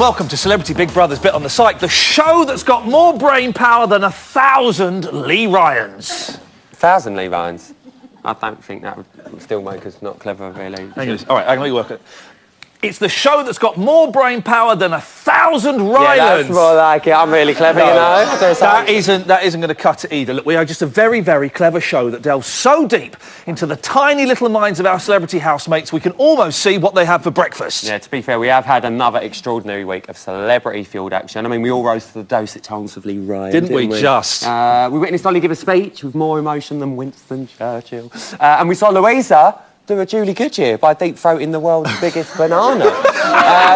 welcome to Celebrity Big Brother's Bit on the Psych, the show that's got more brain power than 1,000 Lee Ryans. 1,000 Lee Ryans? I don't think that would still make us not clever, really. All right, I'm going to work it. It's the show that's got more brain power than 1,000 Ryans. Yeah, that's more like it. I'm really clever, you know. That isn't going to cut it either. Look, we are just a very, very clever show that delves so deep into the tiny little minds of our celebrity housemates we can almost see what they have for breakfast. Yeah, to be fair, we have had another extraordinary week of celebrity field action. I mean, we all rose to the dosage tones of Lee Ryan, didn't we? Just. We witnessed Ollie give a speech with more emotion than Winston Churchill. And we saw Louisa do a Julie Goodyear by deep-throating the world's biggest banana.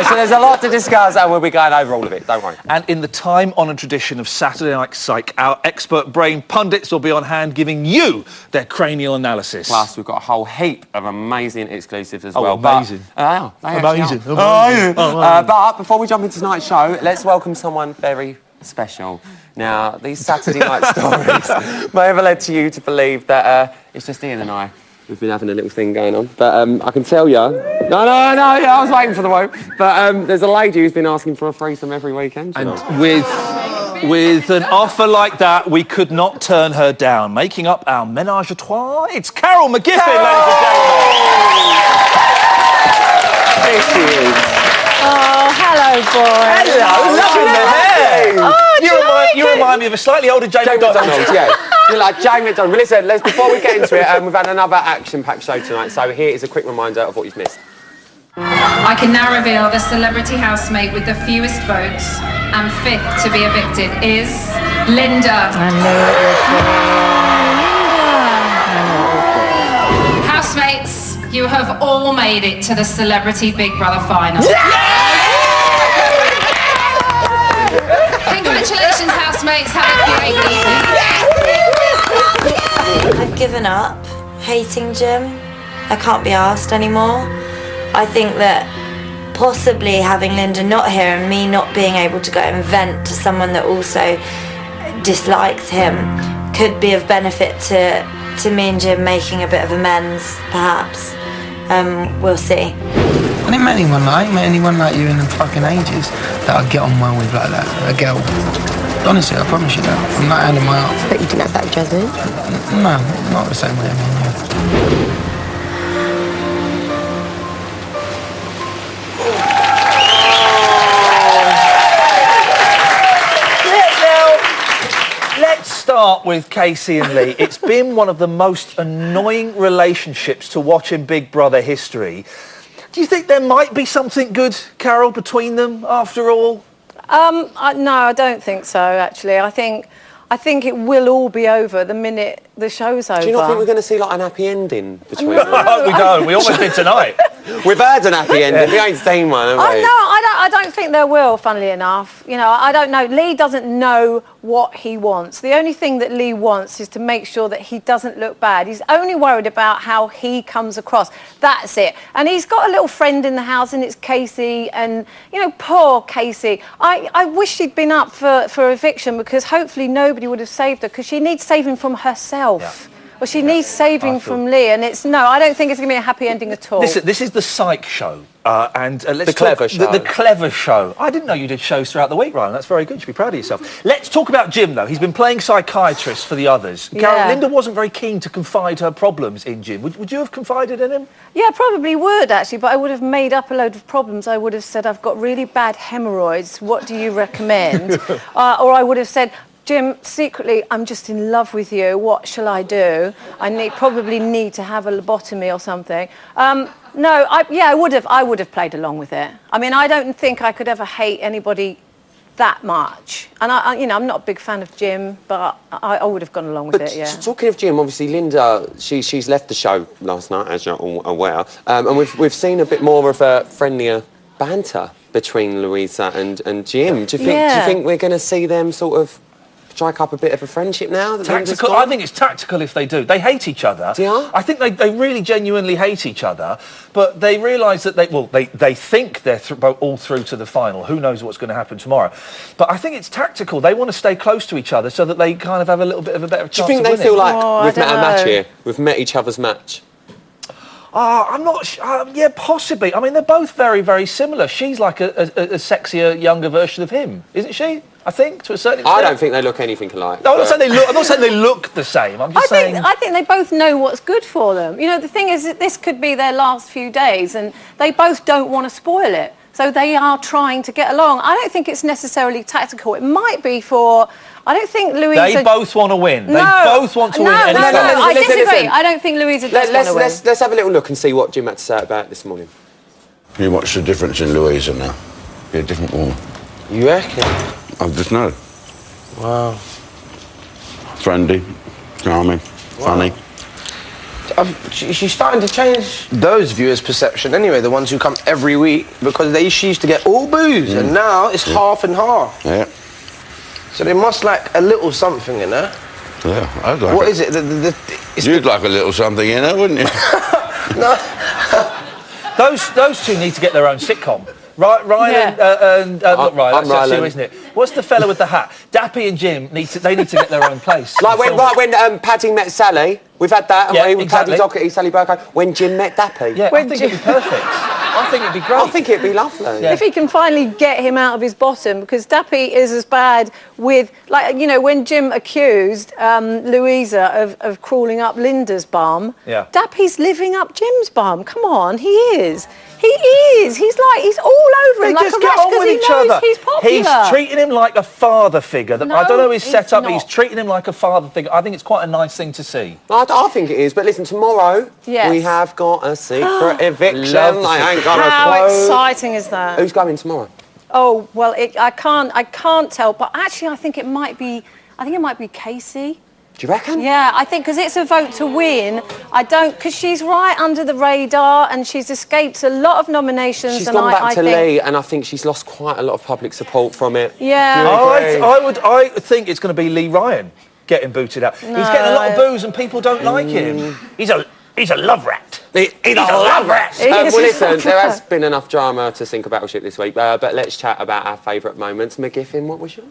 So there's a lot to discuss, and we'll be going over all of it, don't worry. And in the time-honoured tradition of Saturday Night Psych, our expert brain pundits will be on hand giving you their cranial analysis. Plus, we've got a whole heap of amazing exclusives as well. Amazing. Amazing. But before we jump into tonight's show, let's welcome someone very special. Now, these Saturday night stories may have led to you to believe that it's just Ian and I. We've been having a little thing going on, but I can tell you... No, I was waiting for the moment. But there's a lady who's been asking for a threesome every weekend. And with an offer like that, we could not turn her down. Making up our menage a trois, it's Carol McGiffin, ladies and gentlemen. There she is. Oh, hello, boy. Hello, loving the hair. Oh, you remind me of a slightly older Jane McDonald. Yeah. You're like Jane McDonald. But listen, before we get into it, we've had another action-packed show tonight, so here is a quick reminder of what you've missed. I can now reveal the celebrity housemate with the fewest votes and fifth to be evicted is Linda. I knew it was Linda. Housemates, you have all made it to the Celebrity Big Brother final. Congratulations, housemates. Have a great evening. I've given up hating Jim. I can't be asked anymore. I think that possibly having Linda not here and me not being able to go and vent to someone that also dislikes him could be of benefit to me and Jim making a bit of amends, perhaps. We'll see. I ain't met anyone like you in the fucking ages that I get on well with like that. A girl. Honestly, I promise you that. I'm not handing my up. But you didn't have that judgment? No, not the same way, I mean, Now, let's start with Casey and Lee. It's been one of the most annoying relationships to watch in Big Brother history. Do you think there might be something good, Carol, between them after all? No, I don't think so, actually. I think it will all be over the minute the show's over. Do you not think we're going to see like an happy ending between them? No, we don't. We almost did tonight. We've had an happy ending. We ain't seen one, have we? No, I don't think there will, funnily enough. You know, I don't know. Lee doesn't know what he wants. The only thing that Lee wants is to make sure that he doesn't look bad. He's only worried about how he comes across. That's it. And he's got a little friend in the house, and it's Casey. And, you know, poor Casey. I wish she'd been up for eviction, because hopefully nobody would have saved her, because she needs saving from herself. Yeah. Well, she needs saving from Lee, and I don't think it's going to be a happy ending at all. Listen, this is the Psych Show, and let's the clever show. The clever show. I didn't know you did shows throughout the week, Ryan. That's very good. You should be proud of yourself. Let's talk about Jim, though. He's been playing psychiatrist for the others. Carol, Linda wasn't very keen to confide her problems in Jim. Would you have confided in him? Yeah, probably would, actually, but I would have made up a load of problems. I would have said, I've got really bad hemorrhoids. What do you recommend? Or I would have said, Jim, secretly, I'm just in love with you. What shall I do? I probably need to have a lobotomy or something. No, I would have played along with it. I mean, I don't think I could ever hate anybody that much. And I'm not a big fan of Jim, but I would have gone along with it. Yeah. Talking of Jim, obviously Linda, she's left the show last night, as you're all aware, and we've seen a bit more of a friendlier banter between Louisa and Jim. Do you think we're going to see them sort of strike up a bit of a friendship now? Tactical. I think it's tactical if they do. They hate each other. Yeah? I think they really genuinely hate each other, but they realise that they think they're all through to the final. Who knows what's going to happen tomorrow? But I think it's tactical. They want to stay close to each other so that they kind of have a little bit of a better chance. Do you think they feel like we've met a match here? We've met each other's match? I'm not. Yeah, possibly. I mean, they're both very, very similar. She's like a sexier, younger version of him, isn't she? I think, to a certain extent. I don't think they look anything alike. No, I'm not saying they look the same. I'm just saying. I think they both know what's good for them. You know, the thing is that this could be their last few days, and they both don't want to spoil it. So they are trying to get along. I don't think it's necessarily tactical. It might be for. I don't think Louisa. They both want to win. No, they both want to win. No, I Listen, disagree. listen. I don't think Louisa does want to win. Let's have a little look and see what Jim had to say about it this morning. You watch the difference in Louisa now. Be a different woman. You reckon? I just know. Wow. Friendly, charming, funny. She's starting to change those viewers' perception anyway, the ones who come every week, because she used to get all booze, and now it's half and half. Yeah. So they must like a little something in her. Yeah, I'd like What it. is it? You'd like a little something in her, wouldn't you? No. Those two need to get their own sitcom. Ryan Yeah. and not Ryan, I'm that's you, Rylan. isn't it? What's the fella with the hat? Dappy and Jim need to get their own place. Like when Paddy met Sally, we've had that, Yeah, haven't we? exactly. Paddy Doherty, Sally Burko. When Jim met Dappy. Yeah, I think it'd be perfect. I think it'd be great. I think it'd be lovely. Yeah. If he can finally get him out of his bottom, because Dappy is as bad with, like, you know, when Jim accused Louisa of crawling up Linda's bum, Yeah. Dappy's living up Jim's bum. Come on, he is. He is. He's all over They him like just a get rash on 'cause with he each knows other. he's popular. He's treating him like a father figure. I don't know his he's setup, but he's not. treating him like a father figure. I think it's quite a nice thing to see. I think it is, but listen, tomorrow Yes. we have got a secret eviction. Love the I ain't got How a clue. exciting is that? Who's going tomorrow? Oh well, I can't tell, but actually I think it might be Casey. Do you reckon? Yeah, I think because it's a vote to win. Because she's right under the radar and she's escaped a lot of nominations. She's and gone back I to think, Lee, and I think she's lost quite a lot of public support from it. Yeah. I think it's going to be Lee Ryan getting booted out. He's getting a lot of booze and people don't like him. He's a love rat. He's a love rat. Well, listen, there has been enough drama to sink a battleship this week, but let's chat about our favourite moments. McGiffin, what was yours?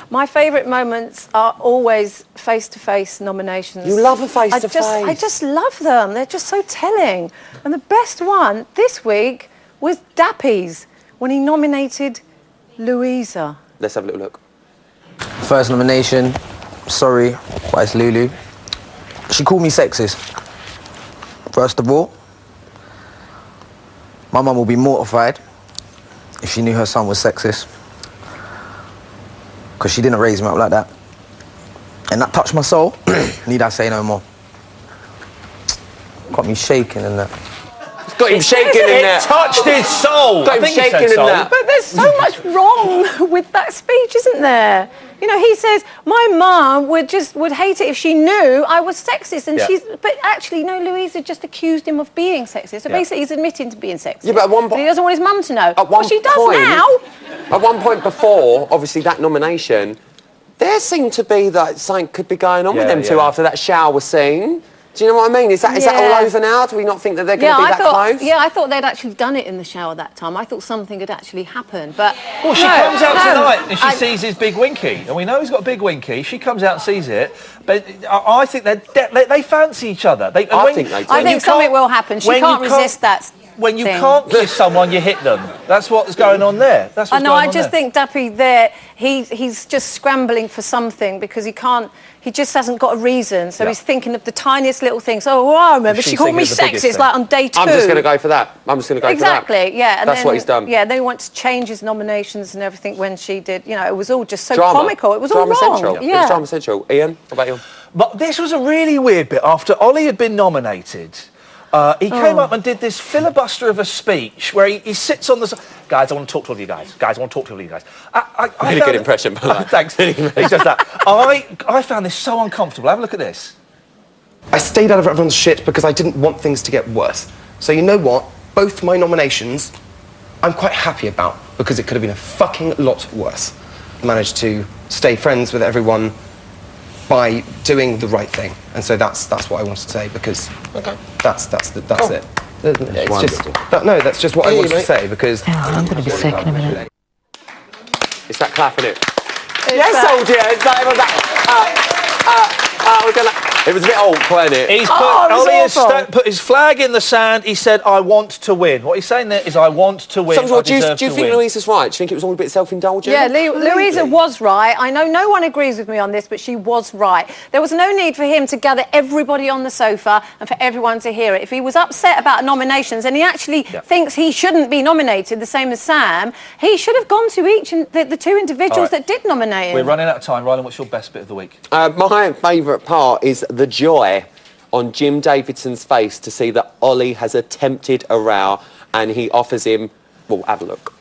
My favourite moments are always face-to-face nominations. You love a face-to-face. I just love them. They're just so telling. And the best one this week was Dappy's when he nominated Louisa. Let's have a little look. First nomination, sorry, but it's Lulu. She called me sexist. First of all, my mum will be mortified if she knew her son was sexist. Because she didn't raise me up like that. And that touched my soul. Need I say no more? Got me shaking in that. Got him shaking in there. It touched his soul. Got him I think he said shaking in soul. that. But there's so much wrong with that speech, isn't there? You know, he says, my mum would hate it if she knew I was sexist. And but actually, no, Louisa just accused him of being sexist. So basically, he's admitting to being sexist. Yeah, but at one point... He doesn't want his mum to know. At one Well, she does point, now. At one point before, obviously, that nomination, there seemed to be that something could be going on with them two after that shower scene. Do you know what I mean? Is that all over now? Do we not think that they're going to be that close? Yeah, I thought they'd actually done it in the shower that time. I thought something had actually happened, but... Well, she comes out tonight and she sees his big winky. And we know he's got a big winky. She comes out and sees it. But I think they fancy each other. I think they do. I think something will happen. She can't resist that. When you can't kiss someone, you hit them. That's what's going on there. That's what's going on I just think Dappy there, he's just scrambling for something because he just hasn't got a reason. So he's thinking of the tiniest little things. Oh, well, I remember she called me sexist like on day 2. I'm just going to go for that. Exactly, yeah. And that's what he's done. Yeah, they want to change his nominations and everything when she did. You know, it was all just so Drama. comical. It was Drama all wrong. Central. Yeah. It was Drama Central. Ian, what about you? But this was a really weird bit. After Ollie had been nominated, he came up and did this filibuster of a speech where he sits on the... Guys, I want to talk to all of you guys. Guys, I want to talk to all of you guys. Really good impression, by the way. Thanks. He does that. I found this so uncomfortable. Have a look at this. I stayed out of everyone's shit because I didn't want things to get worse. So you know what? Both my nominations, I'm quite happy about because it could have been a fucking lot worse. I managed to stay friends with everyone by doing the right thing, and so that's what I wanted to say because that's it. It's just that's just what I wanted to say because I'm going to be sick in a minute. Is that clapping it? Yes, soldier. It's like, we're gonna. It was a bit awkward, wasn't it? He's put his flag in the sand. He said, I want to win. What he's saying there is, I want to win. So, do you to think win. Louisa's right? Do you think it was all a bit self-indulgent? Yeah, Louisa was right. I know no one agrees with me on this, but she was right. There was no need for him to gather everybody on the sofa and for everyone to hear it. If he was upset about nominations and he actually thinks he shouldn't be nominated, the same as Sam, he should have gone to each the two individuals that did nominate him. We're running out of time. Rylan, what's your best bit of the week? My favourite part is the joy on Jim Davidson's face to see that Ollie has attempted a row and he offers him... Well, have a look.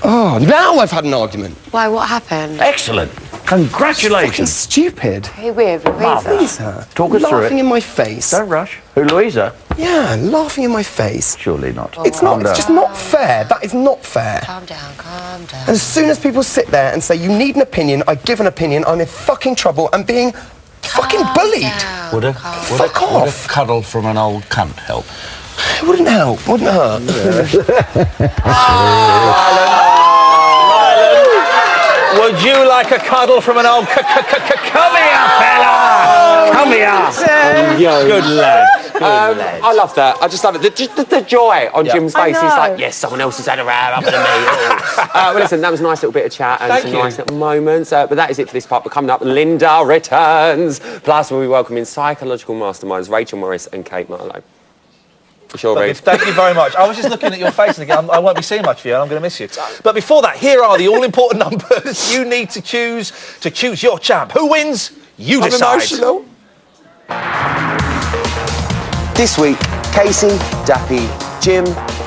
Oh, now I've had an argument. Why, what happened? Excellent. Fucking Congratulations. stupid. Who with? Louisa. Talk us through it. Laughing in my face. Don't rush. Who, Louisa? Yeah, laughing in my face. Surely not. It's not. It's just not fair. That is not fair. Calm down, calm down. As soon as people sit there and say, you need an opinion, I give an opinion, I'm in fucking trouble, I'm being fucking bullied. Would a cuddle from an old cunt help? It wouldn't help, wouldn't hurt. Would you like a cuddle from an old... Come here, fella! Come here! Good lad. I love that. I just love it. The joy on Jim's face. He's like, yes, someone else has had a row up with me. Well, listen, that was a nice little bit of chat and some nice little moments. But that is it for this part. But coming up, Linda returns. Plus, we'll be welcoming psychological masterminds Rachel Morris and Kate Marlowe. Sure, Look, thank you very much. I was just looking at your face and thinking, I won't be seeing much of you and I'm going to miss you. But before that, here are the all-important numbers you need to choose your champ. Who wins? You decide. Emotional. This week, Casey, Dappy, Jim,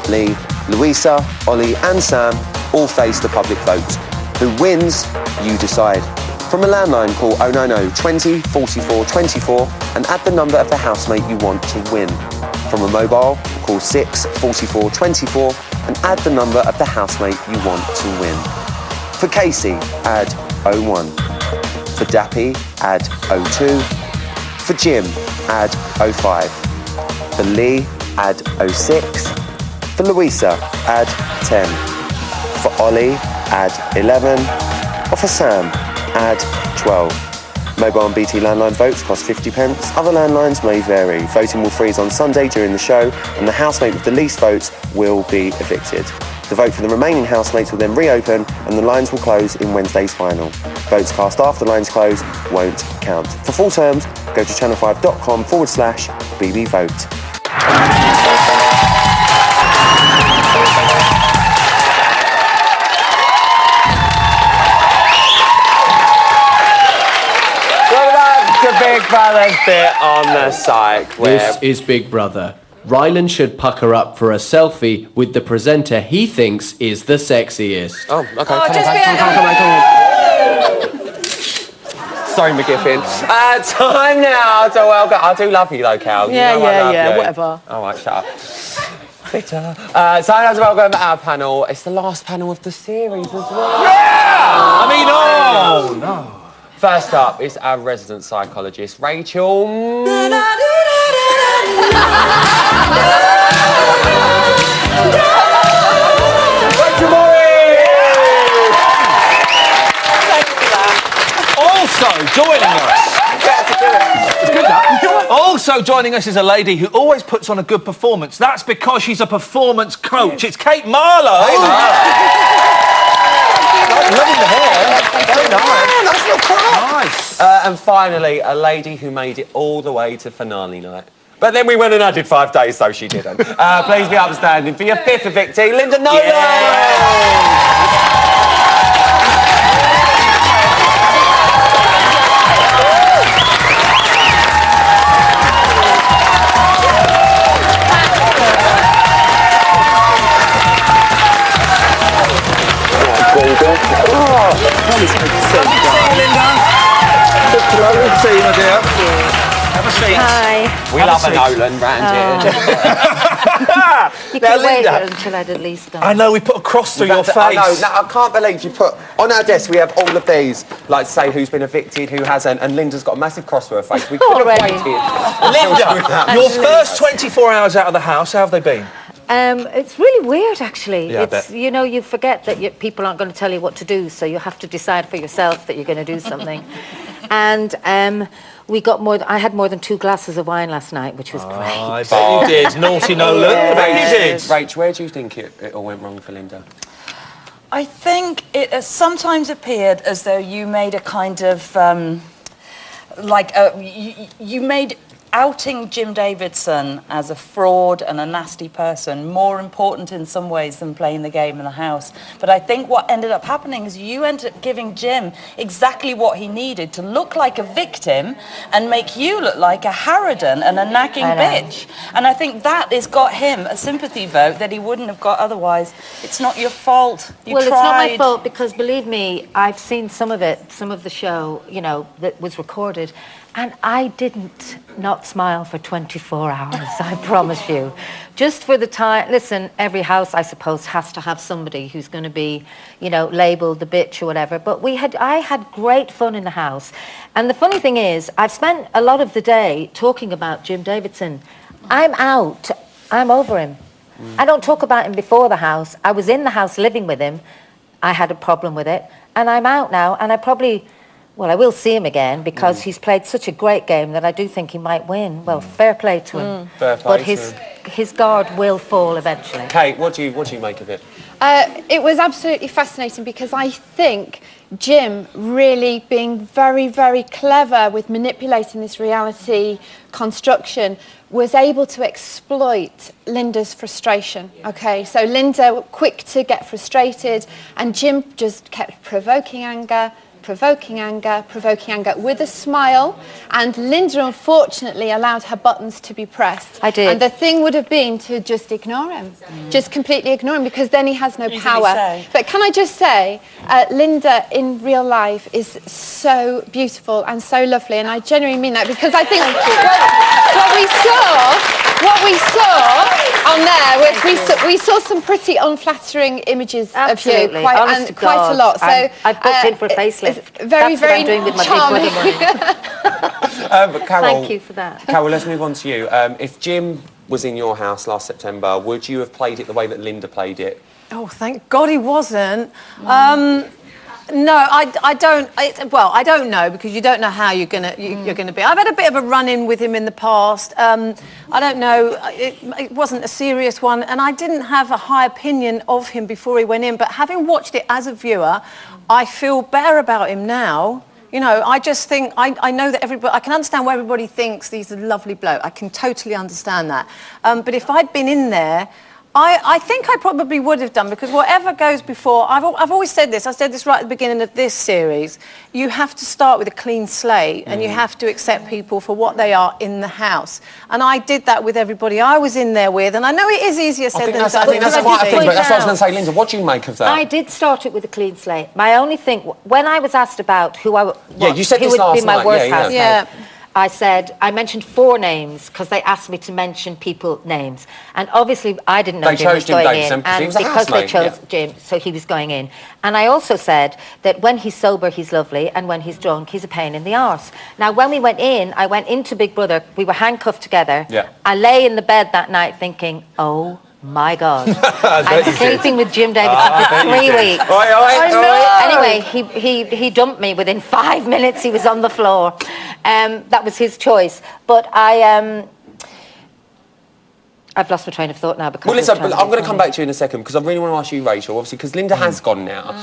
Lee, Louisa, Ollie and Sam all face the public vote. Who wins? You decide. From a landline, call 090 20 44 24 and add the number of the housemate you want to win. From a mobile, call 6 44 24 and add the number of the housemate you want to win. For Casey, add 01. For Dappy, add 02. For Jim, add 05. For Lee, add 06. For Louisa, add 10. For Ollie, add 11. Or for Sam, add 12. Mobile and BT landline votes cost 50p. Other landlines may vary. Voting will freeze on Sunday during the show, and the housemate with the least votes will be evicted. The vote for the remaining housemates will then reopen, and the lines will close in Wednesday's final. Votes cast after lines close won't count. For full terms, go to channel5.com/BBVote. Big Brother's bit on the psych. This is Big Brother. Rylan should pucker up for a selfie with the presenter he thinks is the sexiest. Oh, okay. Come on. Sorry, McGiffin. Time now to welcome... I do love you, though, Cal. Yeah, whatever. All right, shut up. Bitter. Time now to welcome our panel. It's the last panel of the series as well. Yeah! I mean, oh, no. First up is our resident psychologist, Rachel. Rachel Morris! Also joining us. Also joining us is a lady who always puts on a good performance. That's because she's a performance coach. It's Kate Marlowe. Hey, loving the hair. Very nice. Yeah, that's not Nice. And finally, a lady who made it all the way to finale night. But then we went and added 5 days, so she didn't. Please be upstanding for your 5th evictee, Linda Nolan! Good to see you, my dear. Have a seat. Hi. We love a Nolan round here. You could have waited until I'd at least done. I know, we put a cross through your face. I know, I can't believe you put... On our desk, we have all of these, like, say who's been evicted, who hasn't, and Linda's got a massive cross through her face. We could have waited. Linda, your first 24 hours out of the house, how have they been? It's really weird, actually. Yeah, it's, you know, you forget that people aren't going to tell you what to do, so you have to decide for yourself that you're going to do something. And we got I had more than 2 glasses of wine last night, which was great. I bet you did. Naughty Nolan. I bet you did. Rach, where do you think it all went wrong for Linda? I think it has sometimes appeared as though you made a kind of you made outing Jim Davidson as a fraud and a nasty person more important in some ways than playing the game in the house. But I think what ended up happening is you ended up giving Jim exactly what he needed to look like a victim and make you look like a harridan and a nagging bitch. And I think that has got him a sympathy vote that he wouldn't have got otherwise. It's not your fault. You Well, tried. it's not my fault because, believe me, I've seen some of it, some of the show, you know, that was recorded. And I didn't not smile for 24 hours, I promise you. Just for the time, listen, every house, I suppose, has to have somebody who's going to be, you know, labelled the bitch or whatever. But I had great fun in the house. And the funny thing is, I've spent a lot of the day talking about Jim Davidson. I'm out. I'm over him. I don't talk about him before the house. I was in the house living with him. I had a problem with it. And I'm out now, and I will see him again because he's played such a great game that I do think he might win. Well, fair play to him. Fair play but to him. his guard will fall eventually. Kate, what do you make of it? It was absolutely fascinating because I think Jim really being very, very clever with manipulating this reality construction was able to exploit Linda's frustration. Okay, so Linda quick to get frustrated and Jim just kept provoking anger with a smile, and Linda unfortunately allowed her buttons to be pressed. I did. And the thing would have been to just ignore him, just completely ignore him, because then he has no Easily power. say. But can I just say, Linda in real life is so beautiful and so lovely, and I genuinely mean that because I think what we saw on there was we saw some pretty unflattering images Absolutely. of you, Honest to quite a God. lot. So I booked in for a facelift. Very, That's very what I'm doing with my charming. Big Brother money. But Carol, Thank you for that. Carol, let's move on to you. If Jim was in your house last September, would you have played it the way that Linda played it? Oh, thank God he wasn't. No, I don't. I don't know because you don't know how you're gonna be. I've had a bit of a run-in with him in the past. I don't know. It wasn't a serious one, and I didn't have a high opinion of him before he went in. But having watched it as a viewer, I feel better about him now. You know, I just think I know that everybody. I can understand why everybody thinks he's a lovely bloke. I can totally understand that. But if I'd been in there, I think I probably would have done, because whatever goes before, I've always said this, I said this right at the beginning of this series, you have to start with a clean slate and you have to accept people for what they are in the house. And I did that with everybody I was in there with, and I know it is easier said than done. I think that's quite a thing, but that's what I was going to say, Linda, what do you make of that? I did start it with a clean slate. My only thing, when I was asked about who you said who this would be last my night, worst yeah. housemate, I said, I mentioned 4 names because they asked me to mention people names. And obviously I didn't know Jim was going in. And because they chose Jim, so he was going in. And I also said that when he's sober, he's lovely, and when he's drunk, he's a pain in the arse. Now, when we went in, I went into Big Brother, we were handcuffed together. Yeah. I lay in the bed that night thinking, oh my God, I'm sleeping with Jim Davidson for 3 weeks. I know. Anyway, he dumped me within 5 minutes. He was on the floor. That was his choice. But I've lost my train of thought now because. Well, listen, I'm going to come back to you in a second because I really want to ask you, Rachel, obviously, because Linda has gone now.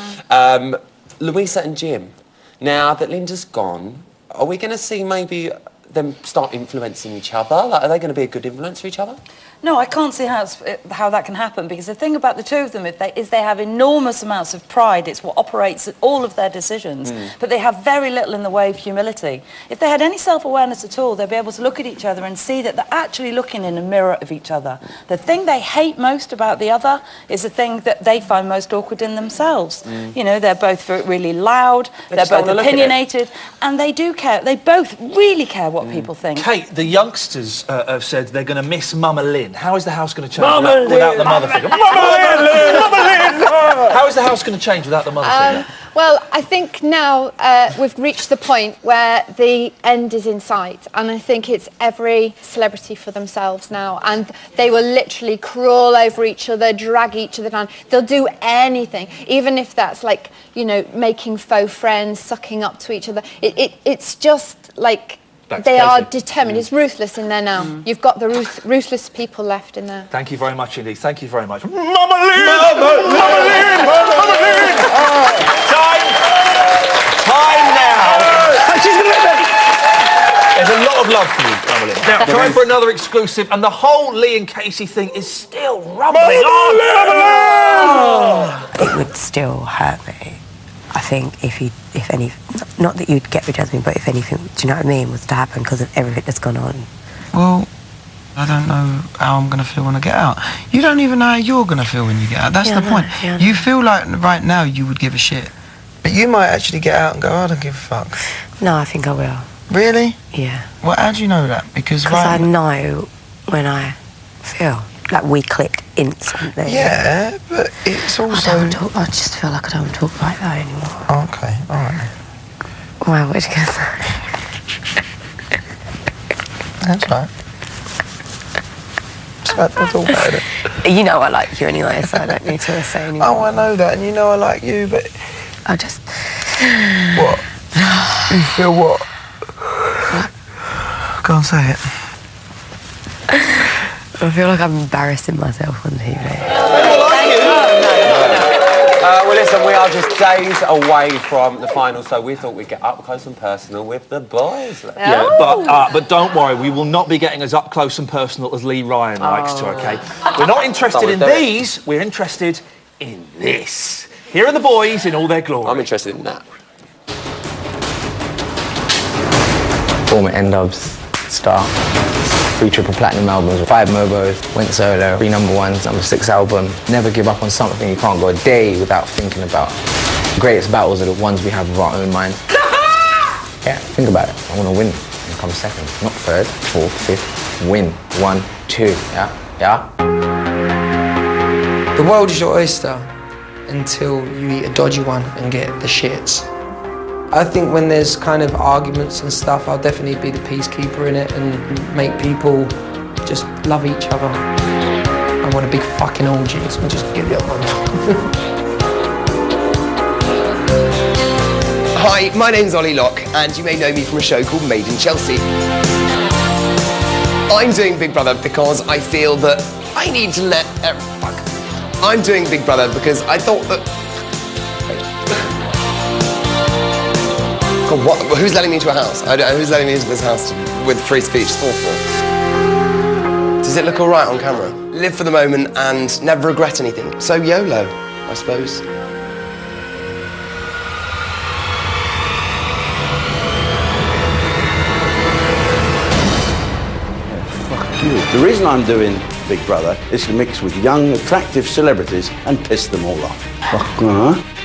Louisa and Jim. Now that Linda's gone, are we going to see maybe them start influencing each other? Like, are they going to be a good influence for each other? No, I can't see how that can happen, because the thing about the two of them is they have enormous amounts of pride. It's what operates all of their decisions, but they have very little in the way of humility. If they had any self-awareness at all, they'd be able to look at each other and see that they're actually looking in a mirror of each other. The thing they hate most about the other is the thing that they find most awkward in themselves. You know, they're both really loud, they're both opinionated, and they do care. They both really care what people think. Kate, the youngsters have said they're going to miss Mama Lynn. How is the house going to change without the mother figure? Mama Lynn! Mama Lynn! How is the house going to change without the mother figure? Well, I think now we've reached the point where the end is in sight, and I think it's every celebrity for themselves now, and they will literally crawl over each other, drag each other down. They'll do anything, even if that's like, you know, making faux friends, sucking up to each other. It's just like they are determined. It's ruthless in there now. You've got the ruthless people left in there. Thank you very much indeed. Thank you very much. Mama Lynn! Mama Lynn! Mama Lynn! Time now. There's a lot of love for you, Mama Lynn. Now, time for another exclusive, and the whole Lee and Casey thing is still rumbling on. It would still hurt me. I think if any, not that you'd get rid of me, but if anything, do you know what I mean, was to happen because of everything that's gone on. Well, I don't know how I'm going to feel when I get out. You don't even know how you're going to feel when you get out. That's the point. Yeah, you feel like right now you would give a shit. But you might actually get out and go, I don't give a fuck. No, I think I will. Really? Yeah. Well, how do you know that? Because I know when I feel. Like we click instantly. Yeah, but it's also... I just feel like I don't talk like that anymore. Okay, alright. Wow, what did you say? That's right. We'll talk about it. You know I like you anyway, so I don't need to say anything. Oh, I know that, and you know I like you, but... I just... What? You feel what? Go on, say it. I feel like I'm embarrassing myself on TV. Well, listen, we are just days away from the final, so we thought we'd get up close and personal with the boys. Yeah, but don't worry, we will not be getting as up close and personal as Lee Ryan likes to, OK? We're not interested in these, we're interested in this. Here are the boys in all their glory. I'm interested in that. Former N-Dubs star. 3 triple platinum albums, 5 Mobos, went solo, 3 number 1s, number 6 album. Never give up on something. You can't go a day without thinking about. The greatest battles are the ones we have with our own mind. Yeah, think about it. I want to win and come second, not third, fourth, fifth. Win. 1, 2. Yeah. The world is your oyster until you eat a dodgy one and get the shits. I think when there's kind of arguments and stuff, I'll definitely be the peacekeeper in it and make people just love each other. I want a big fucking orgy, so just give it one. Hi, my name's Ollie Locke, and you may know me from a show called Made in Chelsea. I'm doing Big Brother because I feel that I need to let... I'm doing Big Brother because I thought that... God, what? Who's letting me into a house? Who's letting me into this house with free speech? It's awful. Does it look all right on camera? Live for the moment and never regret anything. So YOLO, I suppose. Fuck you. The reason I'm doing Big Brother is to mix with young, attractive celebrities and piss them all off.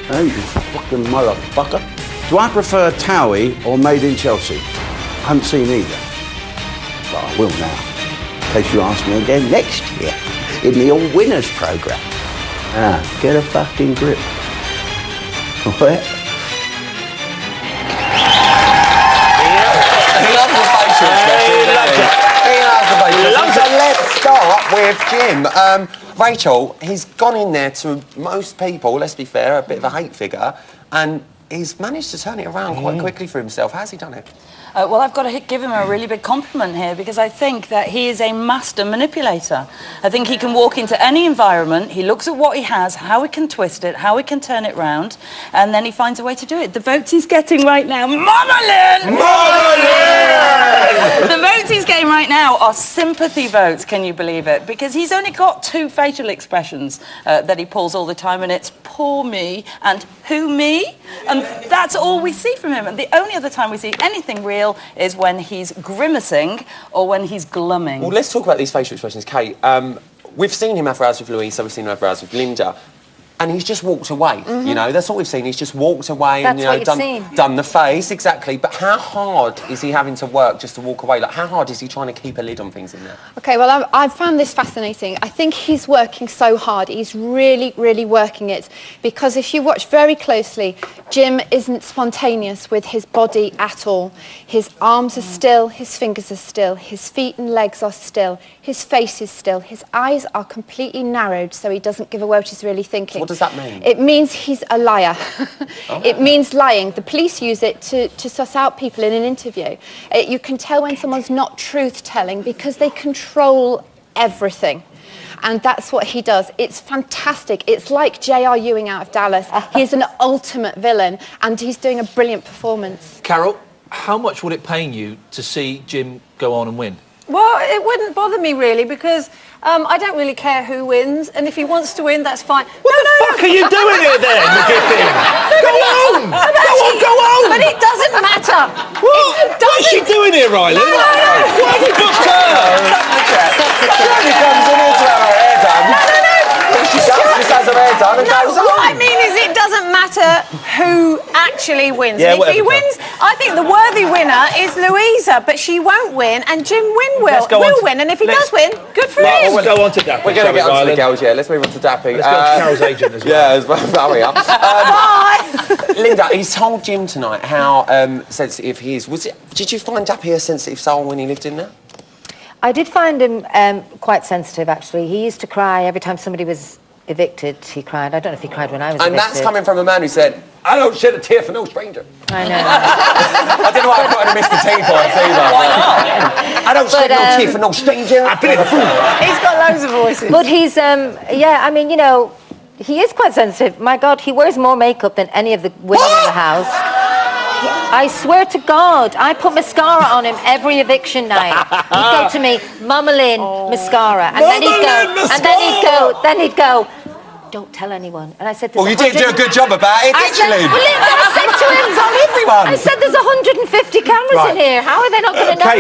Hey, you fucking motherfucker. Do I prefer Towie or Made in Chelsea? I haven't seen either. But I will now. In case you ask me again next year in the All Winners programme. Get a fucking grip. What? He loves the facial expressions. He loves the facial expressions. So let's start with Jim. Rachel, he's gone in there to most people, let's be fair, a bit of a hate figure, and he's managed to turn it around quite quickly for himself. How's he done it? Well, I've got to give him a really big compliment here because I think that he is a master manipulator. I think he can walk into any environment, he looks at what he has, how he can twist it, how he can turn it round, and then he finds a way to do it. The votes he's getting right now... Mama Lynn! Mama Lynn! The votes he's getting right now are sympathy votes, can you believe it? Because he's only got 2 facial expressions that he pulls all the time, and it's poor me and who me? And that's all we see from him. And the only other time we see anything real is when he's grimacing or when he's glumming. Well, let's talk about these facial expressions, Kate. We've seen him have rows with Louisa, we've seen him have rows with Linda. and he's just walked away. You know, that's what we've seen. He's just walked away and, That's you know, what you've seen. done the face, exactly. But how hard is he having to work just to walk away? Like, how hard is he trying to keep a lid on things in there? Okay, well, I've found this fascinating. I think he's working so hard. He's really, really working it. Because if you watch very closely, Jim isn't spontaneous with his body at all. His arms are still, his fingers are still, his feet and legs are still, his face is still, his eyes are completely narrowed so he doesn't give away what he's really thinking. What does that mean? It means he's a liar. It means lying. The police use it to suss out people in an interview. You can tell when someone's not truth-telling because they control everything. And that's what he does. It's fantastic. It's like J.R. Ewing out of Dallas. He's an ultimate villain, and he's doing a brilliant performance. Carol, how much would it pain you to see Jim go on and win? Well, it wouldn't bother me really because I don't really care who wins, and if he wants to win, that's fine. What the fuck are you doing here then, McGiffin? Go on! Go on! But it doesn't matter. What is she doing here, Riley? What have you booked her? She comes in here to have her hair done. She has her hair done and goes on. What I mean is it doesn't matter who actually wins. Yeah, And if he whatever. wins, I think the worthy winner is Louisa, but she won't win, and Jim will win. And if he does win, good for him. Let's go on to Dappy. We're going to get on to the girls, yeah. Let's move on to Dappy. Let's go on to Carol's agent as well. Yeah, as well. Hurry up. Bye. Linda, he's told Jim tonight how sensitive he is. Did you find Dappy a sensitive soul when he lived in there? I did find him quite sensitive, actually. He used to cry every time somebody was evicted. He cried. I don't know if he cried when I was And evicted. that's coming from a man who said, I don't shed a tear for no stranger. I know. I don't know why I put in Mr. T voice either. Why not? I don't shed no tear for no stranger. I've been a fool. He's got loads of voices. But he's, yeah, I mean, you know, he is quite sensitive. My God, he wears more makeup than any of the women in the house. I swear to God, I put mascara on him every eviction night. He'd go to me, Mama Lynn, mascara. And then he'd go, don't tell anyone. And I said, Well, you didn't do a good job about it, did you, Lynn? I said to him, Tell everyone. I said, there's 150 cameras in here. How are they not going to know?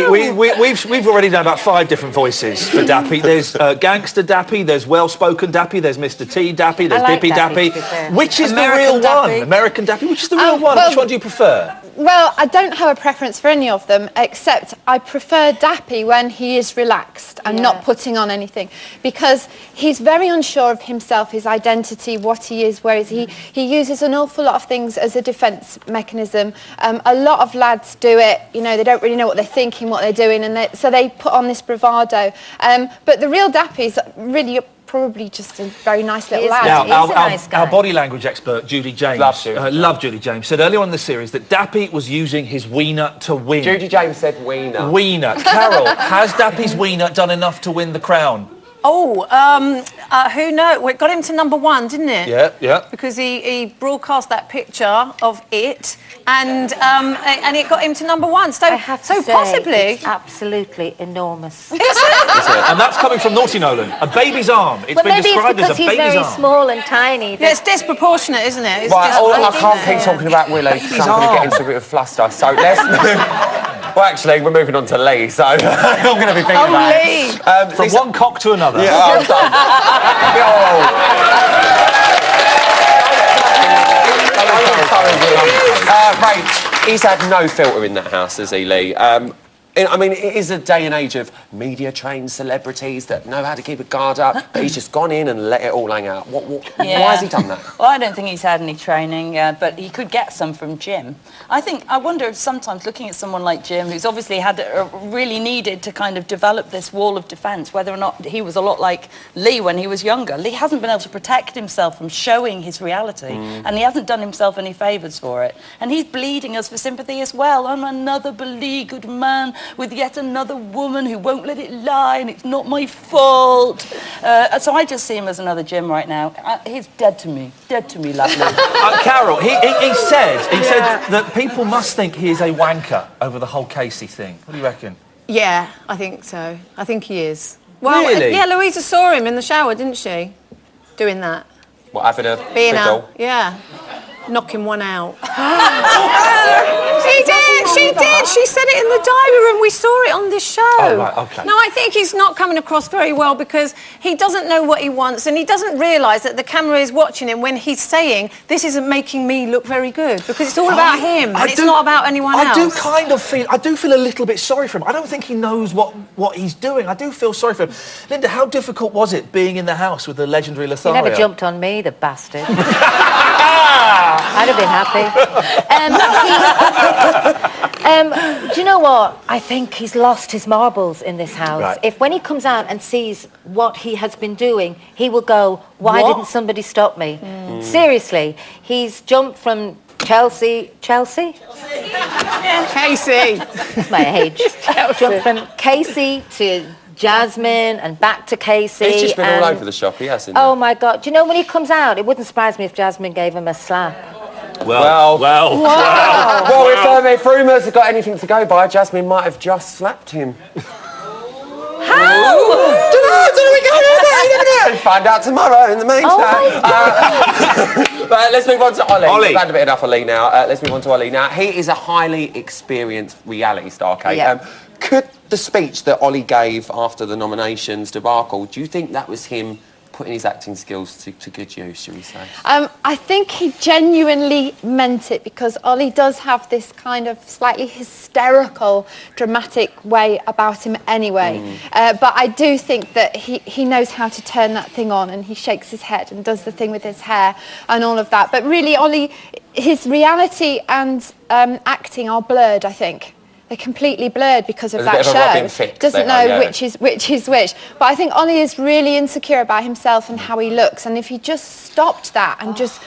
Kate, we've already done about 5 different voices for Dappy. There's Gangster Dappy, there's Well-Spoken Dappy, there's Mr. T Dappy, there's like Dippy Dappy, Dappy. to be fair. Which is American the real Dappy. one? American Dappy. Which is the real one? well- Which one do you prefer? Well, I don't have a preference for any of them, except I prefer Dappy when he is relaxed and not putting on anything, because he's very unsure of himself, his identity, what he is, where is he. He uses an awful lot of things as a defence mechanism. A lot of lads do it, you know, they don't really know what they're thinking, what they're doing, and so they put on this bravado. But the real Dappy's really probably just a very nice little lad. Now, He's a nice guy. our body language expert, Judy James, Love Judy James, said earlier on in the series that Dappy was using his wiener to win. Judy James said wiener. Wiener. Carol, has Dappy's wiener done enough to win the crown? Oh, who knows? Well, it got him to #1, didn't it? Yeah. Because he broadcast that picture of it, and it got him to #1. So, I have to say, possibly. it's absolutely enormous. And that's coming from Naughty Nolan. A baby's arm. It's But been maybe it's described as because a he's baby's very arm. small and tiny. Yeah, it's disproportionate, isn't it? It's Right, I can't keep disproportionate. talking about Willie because I'm going to get into a bit of fluster. So let's move. Well, actually, we're moving on to Lee, so I'm going to be thinking about Lee. it. From one cock to another. Yeah, I'm done. Rach, he's had no filter in that house, has he, Lee? I mean, it is a day and age of media-trained celebrities that know how to keep a guard up, but he's just gone in and let it all hang out. Why has he done that? Well, I don't think he's had any training, but he could get some from Jim. I wonder if sometimes looking at someone like Jim, who's obviously had really needed to kind of develop this wall of defence, whether or not he was a lot like Lee when he was younger. Lee hasn't been able to protect himself from showing his reality, and he hasn't done himself any favours for it. And he's bleeding us for sympathy as well. I'm another beleaguered man with yet another woman who won't let it lie, and it's not my fault. So I just see him as another Jim right now. He's dead to me, lovely. Carol, he said that people must think he is a wanker over the whole Casey thing. What do you reckon? Yeah, I think so. I think he is. Well, Really? yeah, Louisa saw him in the shower, didn't she? Doing that. What, having a Being fiddle? out. Yeah. knocking one out. She did. She said it in the diary room. We saw it on this show. Oh, right, okay. No, I think he's not coming across very well because he doesn't know what he wants and he doesn't realise that the camera is watching him when he's saying, this isn't making me look very good, because it's all about him and it's not about anyone else. I do feel a little bit sorry for him. I don't think he knows what he's doing. I do feel sorry for him. Linda, how difficult was it being in the house with the legendary Lothario? He never jumped on me, the bastard. I'd have been happy. Do you know what? I think he's lost his marbles in this house. Right. If when he comes out and sees what he has been doing, he will go, why didn't somebody stop me? Seriously, he's jumped from Chelsea? Casey. That's my age. Jumped from Casey to Jasmine and back to Casey. He's just been all over the shop, he hasn't he? Oh my God. Do you know when he comes out, it wouldn't surprise me if Jasmine gave him a slap. Well, if rumours have got anything to go by, Jasmine might have just slapped him. How? Don't know, we go there. Find out tomorrow in the meantime. But let's move on to Ollie. We've had a bit enough of Ollie now. Let's move on to Ollie now. He is a highly experienced reality star, Kate. Yeah. Could the speech that Ollie gave after the nominations debacle, do you think that was him putting his acting skills to good use, shall we say? I think he genuinely meant it because Ollie does have this kind of slightly hysterical, dramatic way about him anyway. But I do think that he knows how to turn that thing on and he shakes his head and does the thing with his hair and all of that. But really, Ollie, his reality and acting are blurred, I think. They're completely blurred because of that show. Doesn't know which is which. But I think Ollie is really insecure about himself and how he looks. And if he just stopped that and just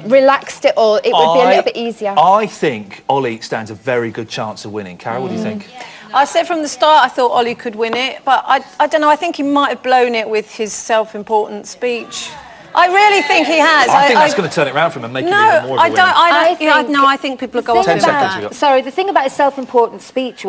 relaxed it all, it would be a little bit easier. I think Ollie stands a very good chance of winning. Carol, what do you think? I said from the start I thought Ollie could win it, but I don't know, I think he might have blown it with his self-important speech. I really think he has. I think that's going to turn it around for him and make him even more of a winner. I think people will go on 10 seconds. We got. Sorry, the thing about his self-important speech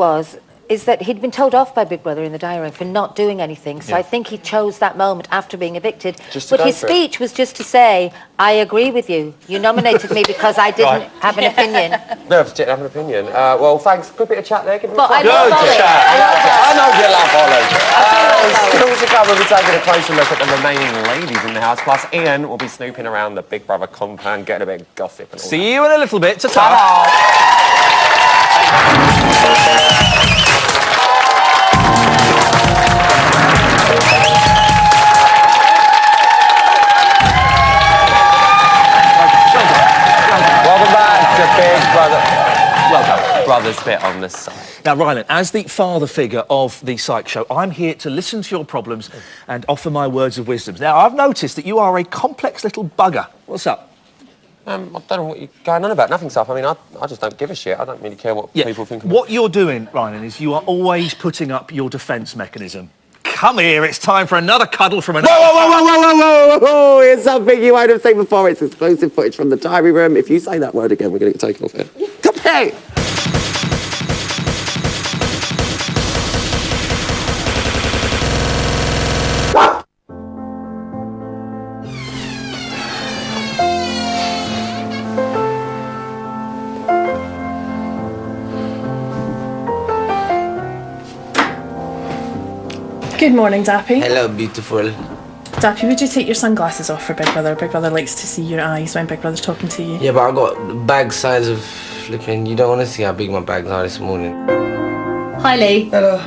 is that he'd been told off by Big Brother in the diary room for not doing anything. So I think he chose that moment after being evicted. But his speech was just to say, I agree with you. You nominated me because I didn't have an opinion. No, I didn't have an opinion. Well, thanks. Good bit of chat there. Give him a I love Ollie. I know you love Ollie. Still to come, we'll be taking a closer look at the remaining ladies in the house. Plus, Ian will be snooping around the Big Brother compound, getting a bit of gossip and all that. See you in a little bit. Ta-ta. Welcome back to Big Brother. Welcome, Brother's bit on this side. Now, Rylan, as the father figure of the Psych Show, I'm here to listen to your problems and offer my words of wisdom. Now, I've noticed that you are a complex little bugger. What's up? I don't know what you're going on about. Nothing, stuff. I mean, I just don't give a shit. I don't really care what people think of me. What you're doing, Rylan, is you are always putting up your defence mechanism. Come here, it's time for another cuddle from another... Whoa! It's something you won't have seen before. It's exclusive footage from the diary room. If you say that word again, we're going to get taken off here. Come here! Good morning, Dappy. Hello, beautiful. Dappy, would you take your sunglasses off for Big Brother? Big Brother likes to see your eyes when Big Brother's talking to you. Yeah, but I got the bag size of flipping. You don't want to see how big my bags are this morning. Hi, Lee. Hello.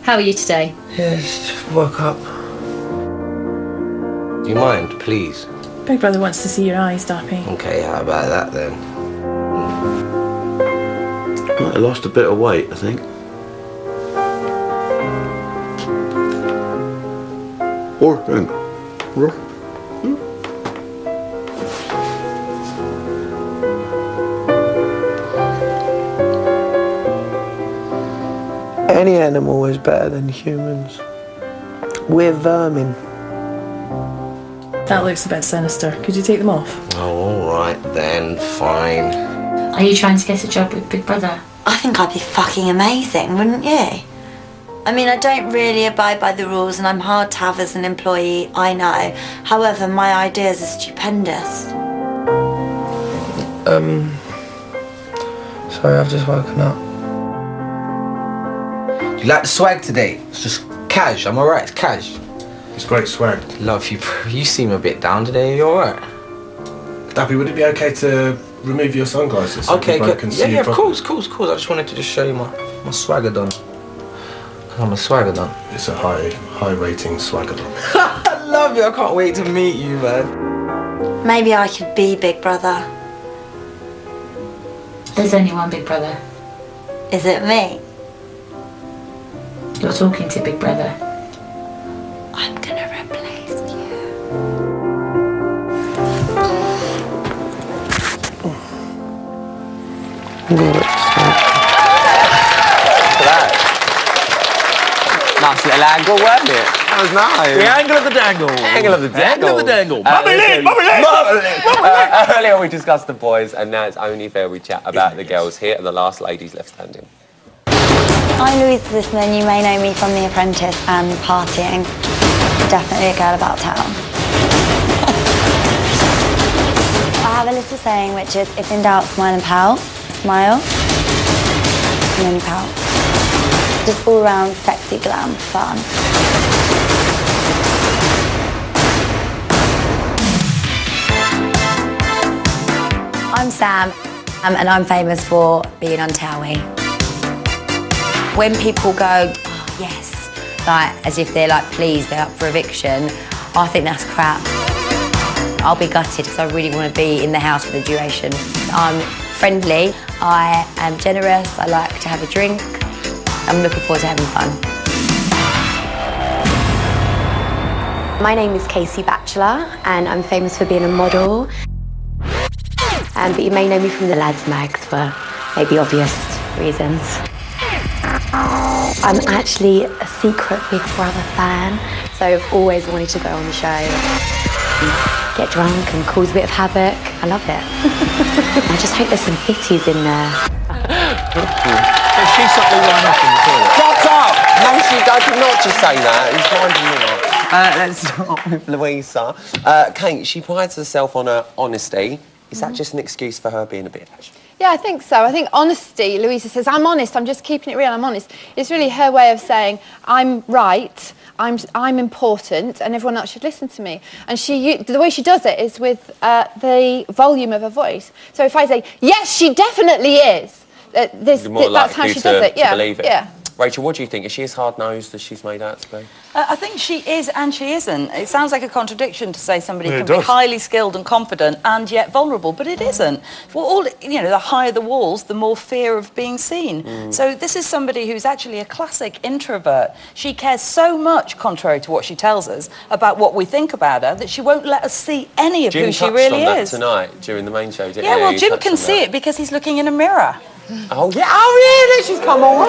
How are you today? Yes, woke up. Do you mind, please? Big Brother wants to see your eyes, Dappy. Okay, how about that then? I lost a bit of weight, I think. Or thing. Any animal is better than humans. We're vermin. That looks a bit sinister. Could you take them off? Oh, all right then, fine. Are you trying to get a job with Big Brother? I think I'd be fucking amazing, wouldn't you? I mean, I don't really abide by the rules and I'm hard to have as an employee, I know. However, my ideas are stupendous. Sorry, I've just woken up. You like the swag today? It's just cash. I'm alright. It's cash. It's great swag. Love you, bro. You seem a bit down today. You alright? Dappy, would it be okay to remove your sunglasses? So Okay, people good. can see Yeah, you yeah, of properly? course. I just wanted to just show you my swagger done. I'm a swagger done. It's a high rating swagger done. I love you. I can't wait to meet you, man. Maybe I could be Big Brother. There's only one Big Brother. Is it me? You're talking to Big Brother. I'm gonna replace you. Nice little angle, wasn't it? That was nice. The angle of the dangle. Angle of the dangle. Angle of the dangle. Mummy Lee, Earlier we discussed the boys, and now it's only fair we chat about the girls. Here are the last ladies left standing. I'm Louisa Zisman. You may know me from The Apprentice and Partying. Definitely a girl about town. I have a little saying which is, if in doubt, smile and pout. Smile, and then you pout. Just all around sexy, glam, fun. I'm Sam, and I'm famous for being on Towie. When people go, oh yes, like as if they're like pleased, they're up for eviction, I think that's crap. I'll be gutted because I really want to be in the house for the duration. I'm friendly, I am generous, I like to have a drink. I'm looking forward to having fun. My name is Casey Batchelor and I'm famous for being a model. But you may know me from the Lads Mags for maybe obvious reasons. I'm actually a secret Big Brother fan, so I've always wanted to go on the show. Get drunk and cause a bit of havoc. I love it. I just hope there's some fitties in there. She's something right up in the toilet. Shut up! No, I did not just say that. He's winding me up. Let's start with Louisa. Kate, she prides herself on her honesty. Is that just an excuse for her being a bitch? Yeah, I think so. I think honesty, Louisa says, I'm honest, I'm just keeping it real, I'm honest. It's really her way of saying, I'm right, I'm important, and everyone else should listen to me. And the way she does it is with the volume of her voice. So if I say, yes, she definitely is, that's how she does it. To believe it. Yeah. Rachel, what do you think? Is she as hard-nosed as she's made out to be? I think she is and she isn't. It sounds like a contradiction to say somebody Yeah, can it be does. highly skilled and confident and yet vulnerable, but it isn't. Well, the higher the walls, the more fear of being seen. So this is somebody who's actually a classic introvert. She cares so much, contrary to what she tells us, about what we think about her, that she won't let us see any of Jim who she touched really on that is. tonight during the main show, didn't Yeah, he? well, He Jim touched can on see that. it because he's looking in a mirror. Oh, yeah. Oh, really? She's come on.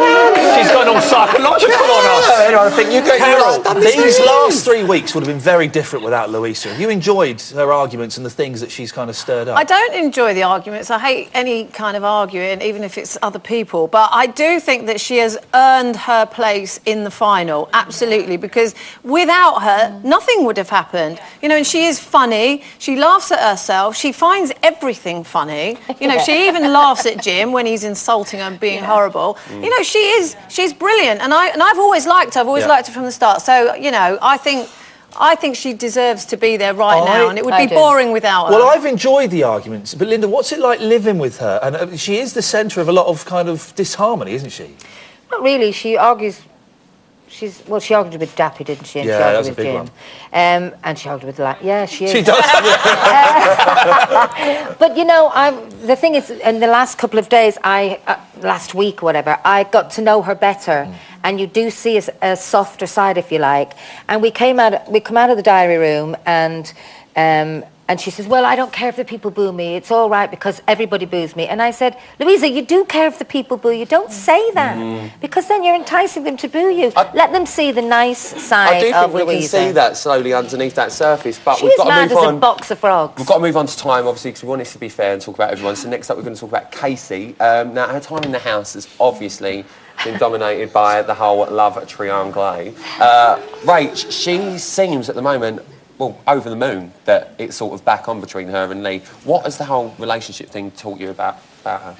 She's gone all psychological on us. I think you got Carol, these last 3 weeks would have been very different without Louisa. Have you enjoyed her arguments and the things that she's kind of stirred up? I don't enjoy the arguments. I hate any kind of arguing, even if it's other people. But I do think that she has earned her place in the final, absolutely, because without her, nothing would have happened. And she is funny. She laughs at herself. She finds everything funny. She even laughs at Jim when he's insulting her and being horrible. She's brilliant, and I've always liked her. I've always liked her from the start. So I think she deserves to be there right now, and it would be boring without her. Well, I've enjoyed the arguments, but Linda, what's it like living with her? And she is the centre of a lot of kind of disharmony, isn't she? Not really. She argues. She argued with Dappy, didn't she? And Yeah, she argued that was a with big Jim. one. And she argued with yeah, she is. She does. But the thing is, in the last couple of days, last week, whatever, I got to know her better, and you do see a softer side, if you like. And we come out of the diary room, and she says, well, I don't care if the people boo me. It's all right because everybody boos me. And I said, Louisa, you do care if the people boo you. Don't say that because then you're enticing them to boo you. Let them see the nice side I do of think we can see that slowly underneath that surface, but She we've is got to mad move as on. a box of frogs. We've got to move on to time, obviously, because we want this to be fair and talk about everyone. So next up, we're going to talk about Casey. Now, her time in the house has obviously been dominated by the whole love triangle. Rach, she seems at the moment over the moon that it's sort of back on between her and Lee. What has the whole relationship thing taught you about her?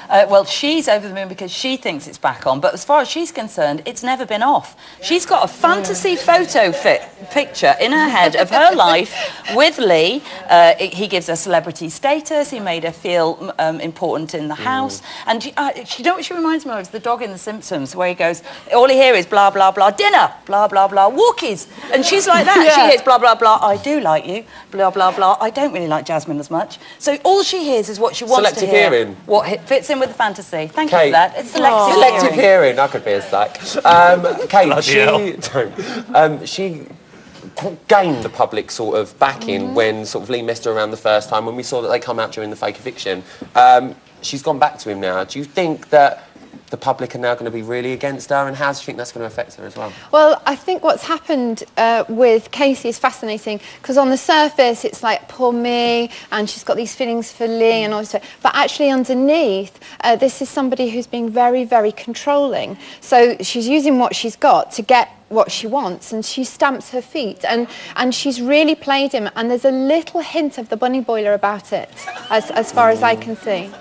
Well, she's over the moon because she thinks it's back on, but as far as she's concerned, it's never been off. She's got a fantasy photo picture in her head of her life with Lee. He gives her celebrity status. He made her feel important in the house. And you know what she reminds me of? It's the dog in The Simpsons, where he goes, all he hears is blah, blah, blah, dinner, blah, blah, blah, walkies. And she's like that. Yeah. She hears blah, blah, blah, I do like you, blah, blah, blah, I don't really like Jasmine as much. So all she hears is what she wants Selective to hear. hearing. What fits in with the fantasy. Thank you Kate. for that. It's selective Selective hearing. hearing. I could be a psych. Kate, she gained the public sort of backing when sort of Lee messed her around the first time, when we saw that they come out during the fake eviction. She's gone back to him now. Do you think that the public are now going to be really against her, and how do you think that's going to affect her as well? Well, I think what's happened with Casey is fascinating, because on the surface it's like, poor me, and she's got these feelings for Lee and all this, but actually underneath this is somebody who's being very, very controlling. So she's using what she's got to get what she wants, and she stamps her feet, and she's really played him, and there's a little hint of the bunny boiler about it, as far as I can see.